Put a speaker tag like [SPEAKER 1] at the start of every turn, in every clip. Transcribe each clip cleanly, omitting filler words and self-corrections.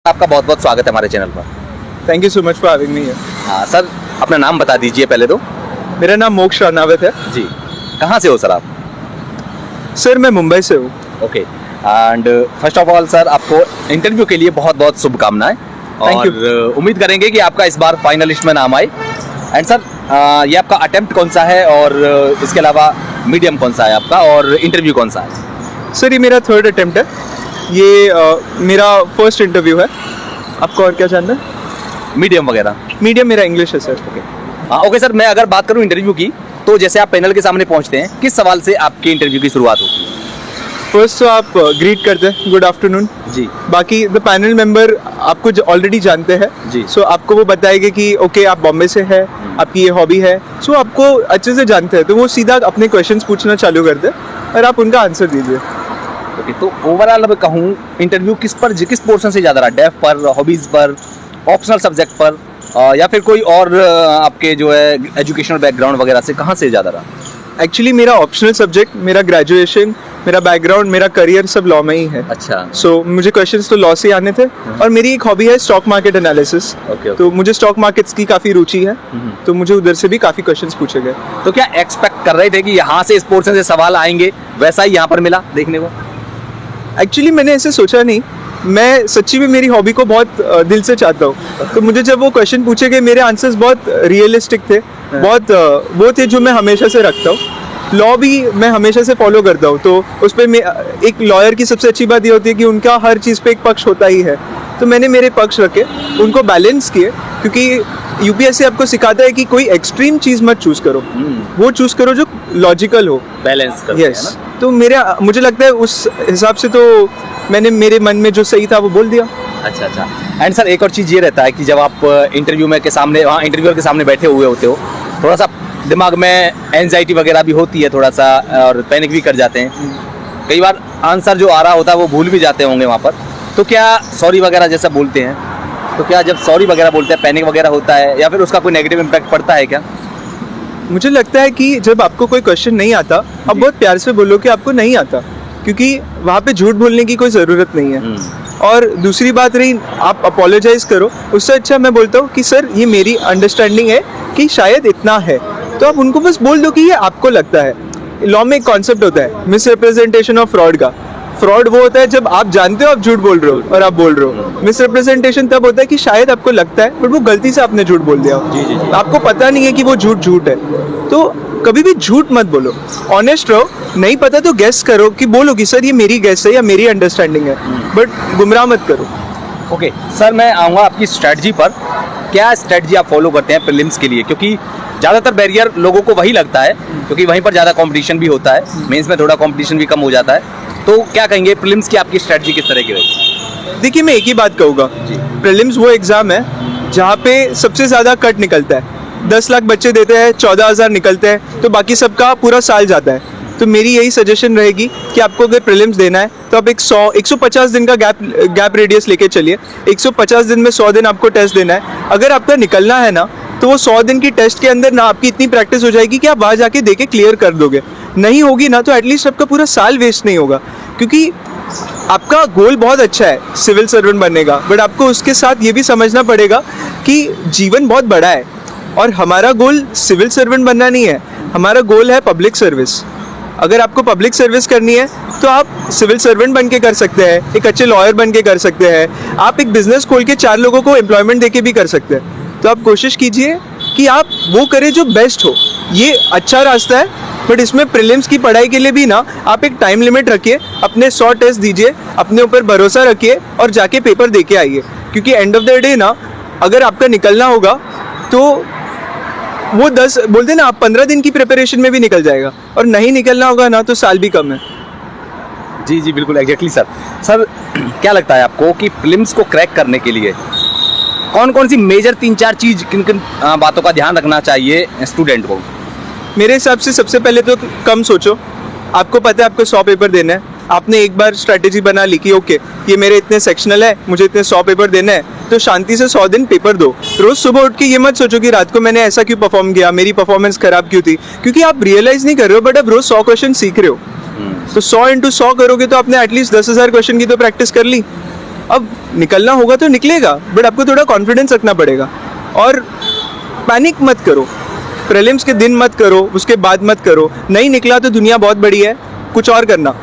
[SPEAKER 1] आपका बहुत बहुत स्वागत है हमारे चैनल पर।
[SPEAKER 2] Thank you so much for having me.
[SPEAKER 1] हाँ सर, अपना नाम बता दीजिए पहले तो।
[SPEAKER 2] मेरा नाम मोक्ष रानावत है।
[SPEAKER 1] जी, कहाँ से हो सर आप?
[SPEAKER 2] सर मैं मुंबई से हूँ।
[SPEAKER 1] Okay, and first of all sir आपको इंटरव्यू के लिए बहुत बहुत शुभकामनाएं
[SPEAKER 2] Thank you.
[SPEAKER 1] और उम्मीद करेंगे कि आपका इस बार फाइनलिस्ट में नाम आए। एंड सर ये आपका अटेम्प्ट कौन सा है और इसके अलावा मीडियम कौन सा है आपका और इंटरव्यू कौन सा है?
[SPEAKER 2] सर ये मेरा थर्ड अटेम्प्ट है। ये मेरा फर्स्ट इंटरव्यू है। आपको और क्या जानना है?
[SPEAKER 1] मीडियम वगैरह?
[SPEAKER 2] मीडियम मेरा इंग्लिश है सर।
[SPEAKER 1] हाँ ओके सर, मैं अगर बात करूँ इंटरव्यू की तो जैसे आप पैनल के सामने पहुंचते हैं, किस सवाल से आपके इंटरव्यू की शुरुआत होती है?
[SPEAKER 2] फर्स्ट तो आप ग्रीट करते हैं, गुड आफ्टरनून।
[SPEAKER 1] जी
[SPEAKER 2] बाकी द पैनल मेंबर आपको ऑलरेडी जानते हैं।
[SPEAKER 1] जी।
[SPEAKER 2] सो आपको वो बताएंगे कि ओके आप बॉम्बे से है, आपकी ये हॉबी है। सो आपको अच्छे से जानते हैं तो वो सीधा अपने क्वेश्चंस पूछना चालू करते हैं और आप उनका आंसर दीजिए।
[SPEAKER 1] ओके, तो ओवरऑल मैं कहूँ इंटरव्यू किस पोर्शन से ज़्यादा रहा? डेफ पर, हॉबीज़ पर, ऑप्शनल सब्जेक्ट पर या फिर कोई और आपके जो है एजुकेशनल बैकग्राउंड वगैरह से कहाँ से ज़्यादा रहा?
[SPEAKER 2] एक्चुअली मेरा ऑप्शनल सब्जेक्ट, मेरा ग्रेजुएशन, मेरा बैकग्राउंड, मेरा करियर सब लॉ में ही है।
[SPEAKER 1] अच्छा।
[SPEAKER 2] सो मुझे क्वेश्चंस तो लॉ से आने थे और मेरी एक हॉबी है स्टॉक मार्केट एनालिसिस।
[SPEAKER 1] ओके।
[SPEAKER 2] तो मुझे स्टॉक मार्केट्स की काफ़ी रुचि है, तो मुझे उधर से भी काफ़ी क्वेश्चंस पूछे गए।
[SPEAKER 1] तो क्या एक्सपेक्ट कर रहे थे कि यहाँ से इस पोर्शन से सवाल आएंगे, वैसा ही यहाँ पर मिला देखने को?
[SPEAKER 2] एक्चुअली मैंने ऐसे सोचा नहीं। मैं सच्ची में मेरी हॉबी को बहुत दिल से चाहता हूँ। तो मुझे जब वो क्वेश्चन पूछे गए, मेरे आंसर्स बहुत रियलिस्टिक थे, बहुत वो थे जो मैं हमेशा से रखता हूँ। लॉ भी मैं हमेशा से फॉलो करता हूँ, तो उस पर एक लॉयर की सबसे अच्छी बात ये होती है कि उनका हर चीज़ पे एक पक्ष होता ही है। तो मैंने मेरे पक्ष रखे, उनको बैलेंस किए, क्योंकि यूपीएससी आपको सिखाता है कि कोई एक्सट्रीम चीज़ मत चूज़ करो, वो चूज़ करो जो लॉजिकल हो,
[SPEAKER 1] बैलेंस कर।
[SPEAKER 2] यस। तो मुझे लगता है उस हिसाब से तो मैंने मेरे मन में जो सही था वो बोल दिया।
[SPEAKER 1] अच्छा अच्छा। एंड सर एक और चीज़ ये रहता है कि जब आप इंटरव्यू में के सामने वहाँ इंटरव्यूअर के सामने बैठे हुए होते हो, थोड़ा सा दिमाग में एंजाइटी वगैरह भी होती है थोड़ा सा, और पैनिक भी कर जाते हैं कई बार। आंसर जो आ रहा होता है वो भूल भी जाते होंगे वहाँ पर। तो क्या सॉरी वगैरह जैसा बोलते हैं, तो क्या जब सॉरी वगैरह बोलते हैं पैनिक वगैरह होता है या फिर उसका कोई नेगेटिव इम्पैक्ट पड़ता है क्या?
[SPEAKER 2] मुझे लगता है कि जब आपको कोई क्वेश्चन नहीं आता, आप बहुत प्यार से बोलो कि आपको नहीं आता, क्योंकि वहाँ पे झूठ बोलने की कोई ज़रूरत नहीं है। और दूसरी बात रही, आप अपोलोजाइज करो, उससे अच्छा मैं बोलता हूँ कि सर ये मेरी अंडरस्टैंडिंग है कि शायद इतना है, तो आप उनको बस बोल दो कि ये आपको लगता है। लॉ में एक कॉन्सेप्ट होता है मिस रिप्रेजेंटेशन ऑफ फ्रॉड का। फ्रॉड वो होता है जब आप जानते हो आप झूठ बोल रहे हो और आप बोल रहे हो। मिस रिप्रेजेंटेशन तब होता है कि शायद आपको लगता है बट वो गलती से आपने झूठ बोल दिया हो, आपको पता नहीं है कि वो झूठ है। तो कभी भी झूठ मत बोलो, ऑनेस्ट रहो। नहीं पता तो गेस करो, कि बोलो कि सर ये मेरी गेस है या मेरी अंडरस्टैंडिंग है, बट गुमराह मत करो।
[SPEAKER 1] ओके सर, मैं आऊँगा आपकी स्ट्रेटजी पर। क्या स्ट्रेटजी आप फॉलो करते हैं प्रीलिम्स के लिए? क्योंकि ज़्यादातर बैरियर लोगों को वही लगता है, क्योंकि वहीं पर ज़्यादा कंपटीशन भी होता है, मेंस में थोड़ा कंपटीशन भी कम हो जाता है। तो क्या कहेंगे प्रीलिम्स की आपकी स्ट्रेटजी किस तरह की रहेगी?
[SPEAKER 2] देखिए मैं एक ही बात कहूँगा, प्रीलिम्स वो एग्ज़ाम है जहाँ पे सबसे ज़्यादा कट निकलता है। 10 लाख बच्चे देते हैं, 14,000 निकलते हैं, तो बाकी सबका पूरा साल जाता है। तो मेरी यही सजेशन रहेगी कि आपको अगर प्रीलिम्स देना है तो आप 150 दिन का गैप रेडियस लेके चलिए। 150 दिन में 100 दिन आपको टेस्ट देना है। अगर आपका निकलना है ना, तो वो 100 दिन की टेस्ट के अंदर ना आपकी इतनी प्रैक्टिस हो जाएगी कि आप वहाँ जाके देके क्लियर कर दोगे। नहीं होगी ना, तो एटलीस्ट आपका पूरा साल वेस्ट नहीं होगा, क्योंकि आपका गोल बहुत अच्छा है सिविल सर्वेंट बनने का, बट आपको उसके साथ ये भी समझना पड़ेगा कि जीवन बहुत बड़ा है और हमारा गोल सिविल सर्वेंट बनना नहीं है, हमारा गोल है पब्लिक सर्विस। अगर आपको पब्लिक सर्विस करनी है तो आप सिविल सर्वेंट बन के कर सकते हैं, एक अच्छे लॉयर बन के कर सकते हैं, आप एक बिजनेस खोल के 4 लोगों को एम्प्लॉयमेंट दे के भी कर सकते हैं। तो आप कोशिश कीजिए कि आप वो करें जो बेस्ट हो। ये अच्छा रास्ता है, बट इसमें प्रीलिम्स की पढ़ाई के लिए भी ना आप एक टाइम लिमिट रखिए, अपने 100 टेस्ट दीजिए, अपने ऊपर भरोसा रखिए और जाके पेपर दे के आइए। क्योंकि एंड ऑफ द डे ना, अगर आपका निकलना होगा तो वो 10 बोलते ना, आप 15 दिन की प्रिपरेशन में भी निकल जाएगा, और नहीं निकलना होगा ना तो साल भी कम है।
[SPEAKER 1] जी जी बिल्कुल एग्जैक्टली सर। सर क्या लगता है आपको कि प्रीलिम्स को क्रैक करने के लिए कौन कौन सी मेजर 3-4 चीज़, किन किन बातों का ध्यान रखना चाहिए स्टूडेंट को?
[SPEAKER 2] मेरे हिसाब से सबसे पहले तो कम सोचो। आपको पता है आपको 100 पेपर देना है, आपने एक बार स्ट्रैटेजी बना ली कि ओके ये मेरे इतने सेक्शनल है, मुझे इतने 100 पेपर देना है, तो शांति से 100 दिन पेपर दो। रोज सुबह उठ के ये मत सोचो कि रात को मैंने ऐसा क्यों परफॉर्म किया, मेरी परफॉर्मेंस खराब क्यों थी, क्योंकि आप रियलाइज नहीं कर रहे हो, बट आप रोज 100 क्वेश्चन सीख रहे हो। तो 100 into 100 करोगे तो आपने एटलीस्ट 10,000 क्वेश्चन की तो प्रैक्टिस कर ली। अब निकलना होगा तो निकलेगा, बट आपको थोड़ा कॉन्फिडेंस रखना पड़ेगा और पैनिक मत करो। प्रीलिम्स के दिन मत करो, उसके बाद मत करो। नहीं निकला तो दुनिया बहुत बड़ी है, कुछ और करना।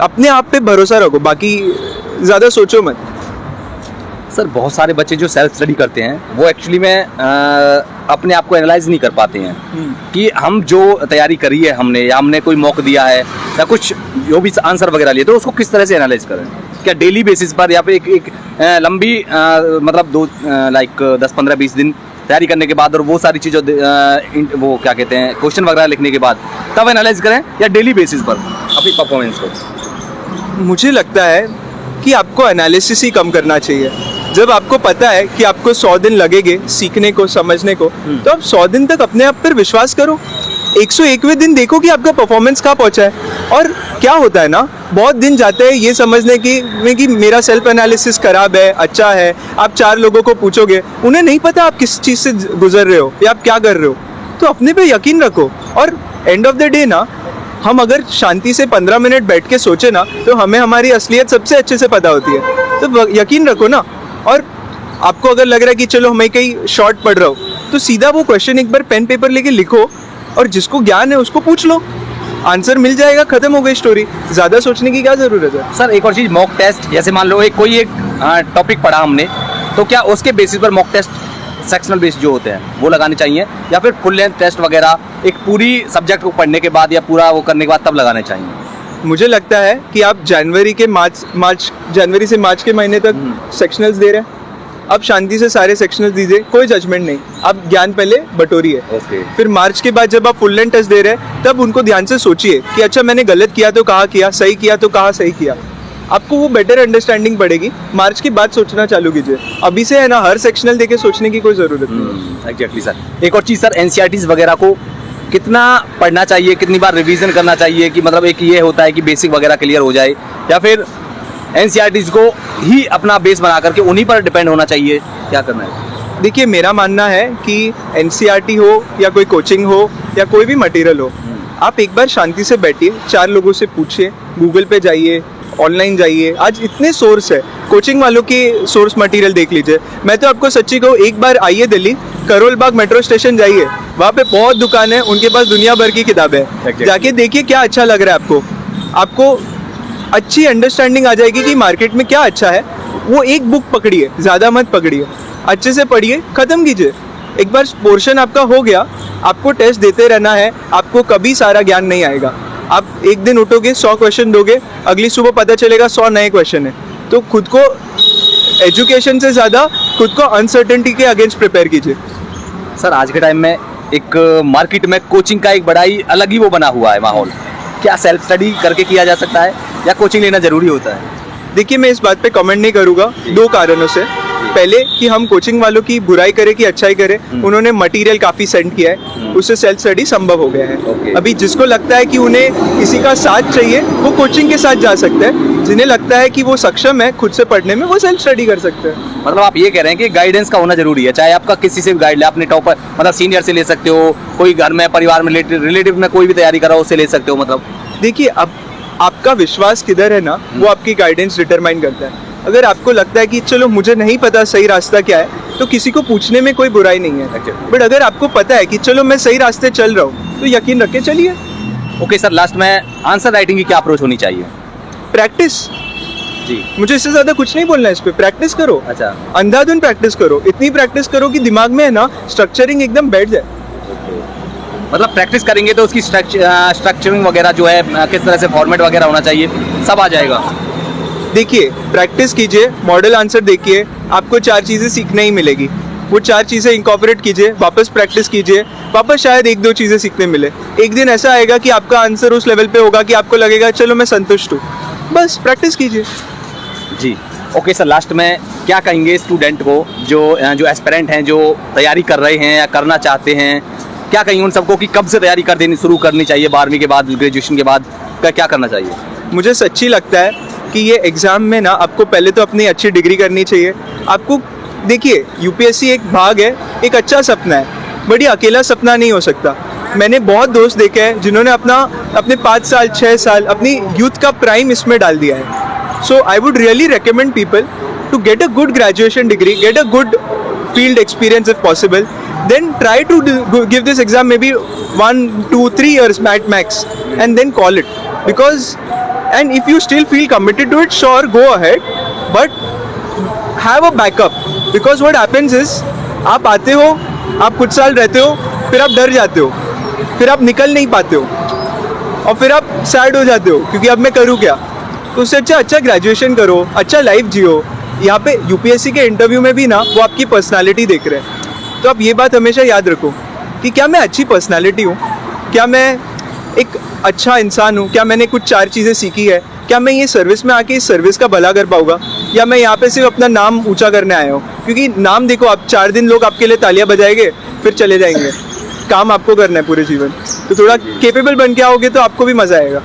[SPEAKER 2] अपने आप पे भरोसा रखो, बाकी ज़्यादा सोचो मत।
[SPEAKER 1] सर बहुत सारे बच्चे जो सेल्फ स्टडी करते हैं वो एक्चुअली में अपने आप को एनालाइज नहीं कर पाते हैं कि हम जो तैयारी करी है हमने, या हमने कोई मॉक दिया है या कुछ जो भी आंसर वगैरह लिए, तो उसको किस तरह से एनालाइज करें? क्या डेली बेसिस पर या फिर एक लंबी मतलब 10-15-20 दिन तैयारी करने के बाद और वो सारी चीज़ों वो क्या कहते हैं क्वेश्चन वगैरह लिखने के बाद तब एनालाइज करें, या डेली बेसिस पर अपनी परफॉर्मेंस को?
[SPEAKER 2] मुझे लगता है कि आपको एनालिसिस ही कम करना चाहिए। जब आपको पता है कि आपको 100 दिन लगेंगे सीखने को, समझने को, तो आप 100 दिन तक अपने आप पर विश्वास करो। 101वें दिन देखो कि आपका परफॉर्मेंस कहाँ पहुँचा है। और क्या होता है ना, बहुत दिन जाते हैं ये समझने कि मेरा सेल्फ एनालिसिस खराब है, अच्छा है। आप 4 लोगों को पूछोगे, उन्हें नहीं पता आप किस चीज़ से गुजर रहे हो या आप क्या कर रहे हो। तो अपने पे यकीन रखो, और एंड ऑफ द डे ना, हम अगर शांति से 15 मिनट बैठ के सोचे ना, तो हमें हमारी असलियत सबसे अच्छे से पता होती है। तो यकीन रखो ना। और आपको अगर लग रहा है कि चलो मैं कहीं शॉर्ट पढ़ रहा हूँ, तो सीधा वो क्वेश्चन एक बार पेन पेपर लेके लिखो, और जिसको ज्ञान है उसको पूछ लो, आंसर मिल जाएगा, खत्म हो गई स्टोरी। ज़्यादा सोचने की क्या ज़रूरत है?
[SPEAKER 1] सर एक और चीज़, मॉक टेस्ट, जैसे मान लो कोई एक टॉपिक पढ़ा हमने, तो क्या उसके बेसिस पर मॉक टेस्ट सेक्शनल बेस जो होते हैं वो लगाने चाहिए, या फिर फुल लेंथ टेस्ट वगैरह एक पूरी सब्जेक्ट को पढ़ने के बाद या पूरा वो करने के बाद तब लगाने चाहिए?
[SPEAKER 2] मुझे लगता है कि आप जनवरी से मार्च के महीने तक सेक्शनल्स दे रहे हैं, अब शांति से सारे सेक्शनल्स दीजिए, कोई जजमेंट नहीं। आप ज्ञान पहले बटोरिए। फिर मार्च के बाद जब आप फुल लेंथ टेस्ट दे रहे हैं, तब उनको ध्यान से सोचिए कि अच्छा मैंने गलत किया तो कहाँ किया, सही किया तो कहाँ सही किया। आपको वो बेटर अंडरस्टैंडिंग पड़ेगी। मार्च के बाद सोचना चालू कीजिए, अभी से है ना हर सेक्शनल देके सोचने की कोई ज़रूरत नहीं।
[SPEAKER 1] Exactly sir. एक और चीज़ सर, एनसीईआरटीज़ वगैरह को कितना पढ़ना चाहिए, कितनी बार रिवीजन करना चाहिए, कि मतलब एक ये होता है कि बेसिक वगैरह क्लियर हो जाए, या फिर एनसीईआरटीज़ को ही अपना बेस बना करके उन्हीं पर डिपेंड होना चाहिए, क्या करना है?
[SPEAKER 2] देखिए, मेरा मानना है कि एनसीईआरटी हो या कोई कोचिंग हो या कोई भी मटेरियल हो, आप एक बार शांति से बैठिए, 4 लोगों से पूछिए, गूगल पे जाइए, ऑनलाइन जाइए। आज इतने सोर्स है, कोचिंग वालों के सोर्स मटेरियल देख लीजिए। मैं तो आपको सच्ची कहूँ, एक बार आइए दिल्ली, करोल बाग मेट्रो स्टेशन जाइए, वहाँ पे बहुत दुकान है, उनके पास दुनिया भर की किताबें हैं। जाके देखिए क्या अच्छा लग रहा है आपको अच्छी अंडरस्टैंडिंग आ जाएगी कि मार्केट में क्या अच्छा है। वो एक बुक पकड़िए, ज़्यादा मत पकड़िए, अच्छे से पढ़िए, ख़त्म कीजिए। एक बार पोर्शन आपका हो गया, आपको टेस्ट देते रहना है, आपको कभी सारा ज्ञान नहीं आएगा। आप एक दिन उठोगे, 100 क्वेश्चन दोगे, अगली सुबह पता चलेगा 100 नए क्वेश्चन है। तो खुद को एजुकेशन से ज़्यादा खुद को अनसर्टेनिटी के अगेंस्ट प्रिपेयर कीजिए।
[SPEAKER 1] सर आज के टाइम में एक मार्केट में कोचिंग का एक बड़ा ही अलग ही वो बना हुआ है माहौल। क्या सेल्फ स्टडी करके किया जा सकता है या कोचिंग लेना ज़रूरी होता है?
[SPEAKER 2] देखिए, मैं इस बात पे कमेंट नहीं करूँगा, 2 कारणों से। पहले कि हम कोचिंग वालों की बुराई करें कि अच्छाई करें, उन्होंने मटेरियल काफ़ी सेंड किया है, उससे सेल्फ स्टडी संभव हो गया है। अभी जिसको लगता है कि उन्हें किसी का साथ चाहिए, वो कोचिंग के साथ जा सकते हैं। जिन्हें लगता है कि वो सक्षम है खुद से पढ़ने में, वो सेल्फ स्टडी कर सकते हैं।
[SPEAKER 1] मतलब आप ये कह रहे हैं कि गाइडेंस का होना जरूरी है, चाहे आपका किसी से भी गाइड ले, अपने टॉपर मतलब सीनियर से ले सकते हो, कोई घर में परिवार में रिलेटिव में कोई भी तैयारी कर रहा हो उससे ले सकते हो। मतलब
[SPEAKER 2] देखिए, अब आपका विश्वास किधर है ना, वो आपकी गाइडेंस डिटरमाइन करता है। अगर आपको लगता है कि चलो मुझे नहीं पता सही रास्ता क्या है, तो किसी को पूछने में कोई बुराई नहीं है। बट अगर आपको पता है कि चलो मैं सही रास्ते चल रहा हूँ, तो यकीन रख के चलिए।
[SPEAKER 1] ओके सर, लास्ट में आंसर राइटिंग की क्या अप्रोच होनी चाहिए?
[SPEAKER 2] प्रैक्टिस जी, मुझे इससे ज़्यादा कुछ नहीं बोलना है इस पे। प्रैक्टिस करो,
[SPEAKER 1] अच्छा,
[SPEAKER 2] अंधाधुन प्रैक्टिस करो, इतनी प्रैक्टिस करो कि दिमाग में है ना स्ट्रक्चरिंग एकदम बैठ जाए।
[SPEAKER 1] मतलब प्रैक्टिस करेंगे तो उसकी स्ट्रक्चरिंग वगैरह जो है, किस तरह से फॉर्मेट वगैरह होना चाहिए, सब आ जाएगा।
[SPEAKER 2] देखिए, प्रैक्टिस कीजिए, मॉडल आंसर देखिए, आपको 4 चीज़ें सीखने ही मिलेगी। वो 4 चीज़ें इंकॉर्पोरेट कीजिए, वापस प्रैक्टिस कीजिए, वापस शायद 1-2 चीज़ें सीखने मिले। एक दिन ऐसा आएगा कि आपका आंसर उस लेवल पे होगा कि आपको लगेगा चलो मैं संतुष्ट हूँ। बस प्रैक्टिस कीजिए
[SPEAKER 1] जी। ओके सर, लास्ट में क्या कहेंगे स्टूडेंट को जो एस्पिरेंट हैं, जो तैयारी कर रहे हैं या करना चाहते हैं, क्या कहेंगे उन सबको कि कब से तैयारी कर देनी शुरू करनी चाहिए? 12वीं के बाद, ग्रेजुएशन के बाद क्या करना चाहिए?
[SPEAKER 2] मुझे सच्ची लगता है कि ये एग्ज़ाम में ना आपको पहले तो अपनी अच्छी डिग्री करनी चाहिए। आपको देखिए, यूपीएससी एक भाग है, एक अच्छा सपना है, बट ये अकेला सपना नहीं हो सकता। मैंने बहुत दोस्त देखे हैं जिन्होंने अपने 5 साल 6 साल अपनी यूथ का प्राइम इसमें डाल दिया है। So I would really recommend people to get a good graduation degree, get a good field experience if possible, then try to give this exam maybe 1, 2, 3 years at max, and then call it. Because, and if you still feel committed to it, sure, go ahead, but have a backup. Because what happens is, आप आते हो, आप कुछ साल रहते हो, फिर आप डर जाते हो, फिर आप निकल नहीं पाते हो, और फिर आप सैड हो जाते हो क्योंकि अब मैं करूँ क्या. तो उससे अच्छा ग्रेजुएशन करो, अच्छा लाइफ जियो. यहाँ पे यूपीएससी के इंटरव्यू में भी ना वो आपकी पर्सनालिटी देख रहे हैं. तो आप ये बात हमेशा याद रखो कि क्या मैं अच्छी पर्सनालिटी हूँ, क्या मैं एक अच्छा इंसान हूँ, क्या मैंने कुछ 4 चीज़ें सीखी है, क्या मैं ये सर्विस में आके इस सर्विस का भला कर पाऊँगा, या मैं यहाँ पे सिर्फ अपना नाम ऊंचा करने आया हूँ. क्योंकि नाम देखो, आप 4 दिन लोग आपके लिए तालियां बजाएंगे फिर चले जाएंगे. काम आपको करना है पूरे जीवन. तो थोड़ा केपेबल बन के आओगे तो आपको भी मज़ा आएगा.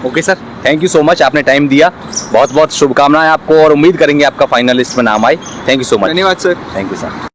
[SPEAKER 1] Okay sir, thank you so much, आपने टाइम दिया. बहुत बहुत शुभकामनाएं आपको और उम्मीद करेंगे आपका फाइनलिस्ट में नाम आए. Thank you so much.
[SPEAKER 2] धन्यवाद सर.
[SPEAKER 1] Thank you sir.